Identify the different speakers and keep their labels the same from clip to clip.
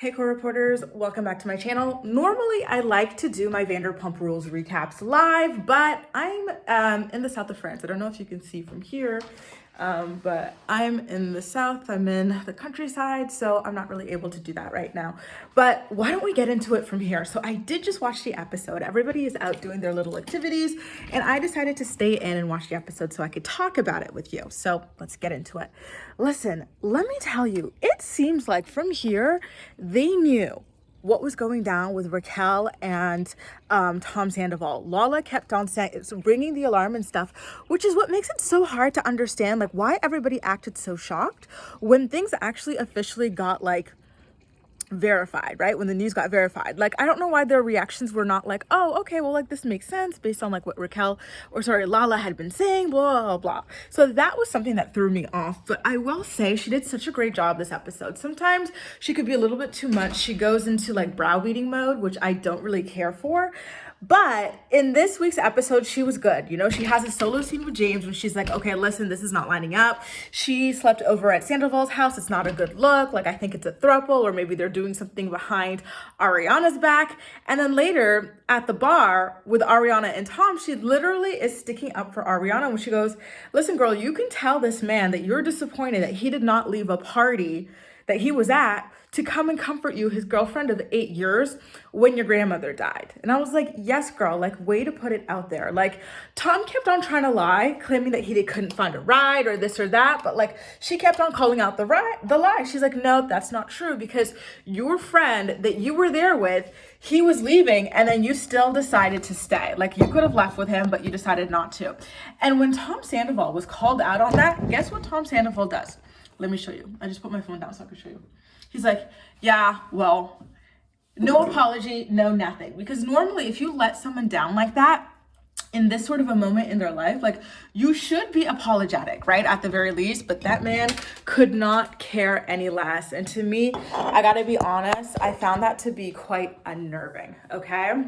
Speaker 1: Hey co-reporters, welcome back to my channel. Normally I like to do my Vanderpump Rules recaps live, but I'm in the south of France. I don't know if you can see from here, but I'm in the south. I'm in the countryside, so I'm not really able to do that right now. But why don't we get into it from here? So I did just watch the episode. Everybody is out doing their little activities, and I decided to stay in and watch the episode so I could talk about it with you. So let's get into it. Listen, let me tell you, it seems like from here, they knew what was going down with Raquel and Tom Sandoval. Lala kept on saying, it's ringing the alarm and stuff, which is what makes it so hard to understand, like, why everybody acted so shocked when things actually officially got, like, verified, right? When the news got verified. Like, I don't know why their reactions were not like, oh, okay, well, like, this makes sense based on, like, what Lala had been saying, blah, blah, blah. So that was something that threw me off. But I will say she did such a great job this episode. Sometimes she could be a little bit too much. She goes into, like, browbeating mode, which I don't really care for. But in this week's episode, she was good. You know, she has a solo scene with James when she's like, okay, listen, this is not lining up. She slept over at Scandoval's house. It's not a good look. Like, I think it's a throuple, or maybe they're doing something behind Ariana's back. And then later at the bar with Ariana and Tom, she literally is sticking up for Ariana when she goes, listen, girl, you can tell this man that you're disappointed that he did not leave a party that he was at to come and comfort you, his girlfriend of 8 years, when your grandmother died. And I was like, yes, girl, like, way to put it out there. Like, Tom kept on trying to lie, claiming that he couldn't find a ride or this or that, but like, she kept on calling out the lie. She's like, no, that's not true, because your friend that you were there with, he was leaving, and then you still decided to stay. Like, you could have left with him, but you decided not to. And when Tom Sandoval was called out on that, guess what Tom Sandoval does? Let me show you. I just put my phone down so I can show you. He's like, yeah, well, no apology, no nothing. Because normally if you let someone down like that, in this sort of a moment in their life, like, you should be apologetic, right? At the very least, but that man could not care any less. And to me, I gotta be honest, I found that to be quite unnerving, okay?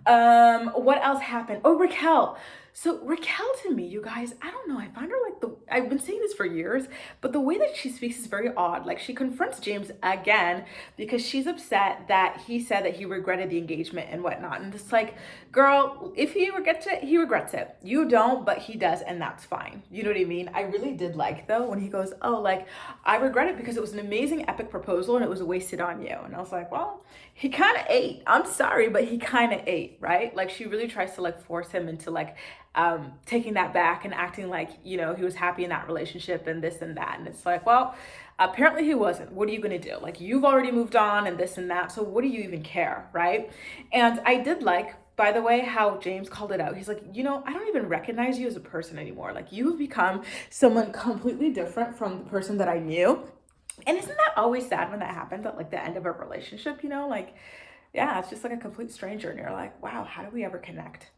Speaker 1: What else happened? Oh, Raquel. So Raquel, to me, you guys, I don't know, I find her like I've been saying this for years, but the way that she speaks is very odd. Like, she confronts James again because she's upset that he said that he regretted the engagement and whatnot. And it's like, girl, if he regrets it, he regrets it. You don't, but he does, and that's fine. You know what I mean? I really did like, though, when he goes, oh, like, I regret it because it was an amazing, epic proposal and it was wasted on you. And I was like, well, he kind of ate. I'm sorry, but he kind of ate, right? Like, she really tries to, like, force him into, like, taking that back and acting like, you know, he was happy in that relationship and this and that. And it's like, well, apparently he wasn't. What are you going to do? Like, you've already moved on and this and that. So what do you even care, right? And I did like, by the way, how James called it out. He's like, you know, I don't even recognize you as a person anymore. Like, you have become someone completely different from the person that I knew. And isn't that always sad when that happens at, like, the end of a relationship, you know? Like, yeah, it's just like a complete stranger and you're like, wow, how did we ever connect?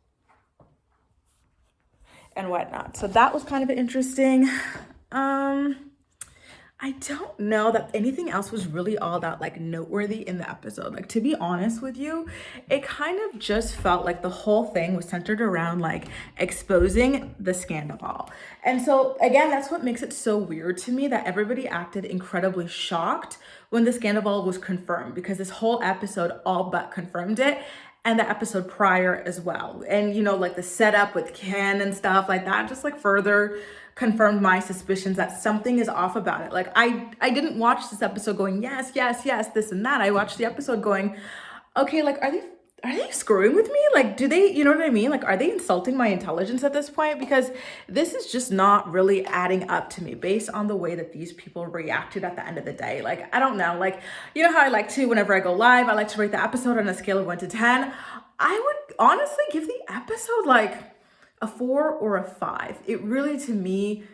Speaker 1: And whatnot. So that was kind of interesting. I don't know that anything else was really all that, like, noteworthy in the episode. Like, to be honest with you, it kind of just felt like the whole thing was centered around, like, exposing the Scandoval. And so again, that's what makes it so weird to me, that everybody acted incredibly shocked when the Scandoval was confirmed, because this whole episode all but confirmed it, and the episode prior as well. And, you know, like, the setup with Ken and stuff like that just, like, further confirmed my suspicions that something is off about it. Like, I didn't watch this episode going, yes, yes, yes, this and that. I watched the episode going, okay, like, are they screwing with me? Like, do they, you know what I mean? Like, are they insulting my intelligence at this point? Because this is just not really adding up to me based on the way that these people reacted at the end of the day. Like, I don't know. Like, you know how I like to, whenever I go live, I like to rate the episode on a scale of 1 to 10. I would honestly give the episode like a 4 or a 5. It really, to me,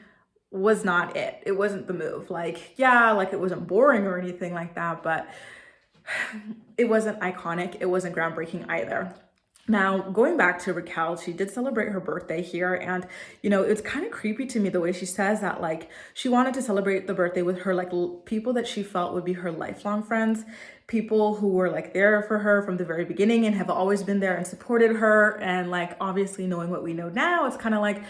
Speaker 1: was not it. It wasn't the move. Like, yeah, like, it wasn't boring or anything like that, but it wasn't iconic. It wasn't groundbreaking either. Now, going back to Raquel, she did celebrate her birthday here, and, you know, it's kind of creepy to me the way she says that, like, she wanted to celebrate the birthday with her, like, people that she felt would be her lifelong friends, people who were, like, there for her from the very beginning and have always been there and supported her. And, like, obviously knowing what we know now, it's kind of like,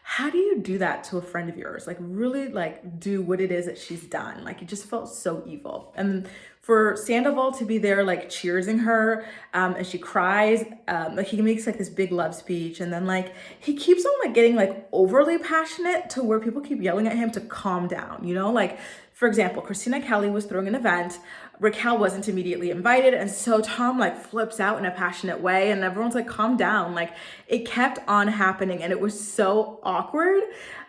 Speaker 1: how do you do that to a friend of yours? Like, really, like, do what it is that she's done. Like, it just felt so evil. And for Sandoval to be there like cheersing her, and she cries, like he makes like this big love speech, and then like he keeps on like getting like overly passionate to where people keep yelling at him to calm down, you know? Like, for example, Christina Kelly was throwing an event, Raquel wasn't immediately invited, and so Tom like flips out in a passionate way, and everyone's like, calm down. Like, it kept on happening, and it was so awkward.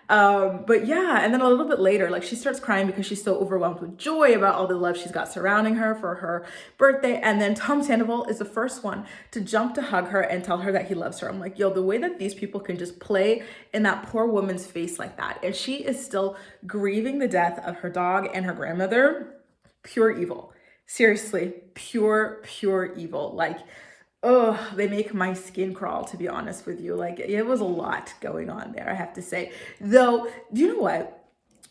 Speaker 1: But yeah, and then a little bit later, like she starts crying because she's so overwhelmed with joy about all the love she's got surrounding her for her birthday. And then Tom Sandoval is the first one to jump to hug her and tell her that he loves her. I'm like, yo, the way that these people can just play in that poor woman's face like that. And she is still grieving the death of her dog and her grandmother. Pure evil. Seriously, pure evil. Like, oh, they make my skin crawl, to be honest with you. Like, it was a lot going on there, I have to say. Though, do you know what?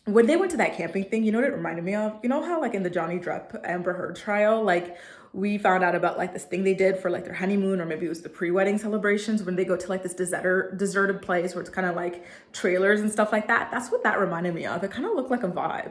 Speaker 1: When they went to that camping thing, you know what it reminded me of? You know how like in the Johnny Depp Amber Heard trial, like we found out about like this thing they did for like their honeymoon, or maybe it was the pre-wedding celebrations, when they go to like this deserted place where it's kind of like trailers and stuff like that. That's what that reminded me of. It kind of looked like a vibe.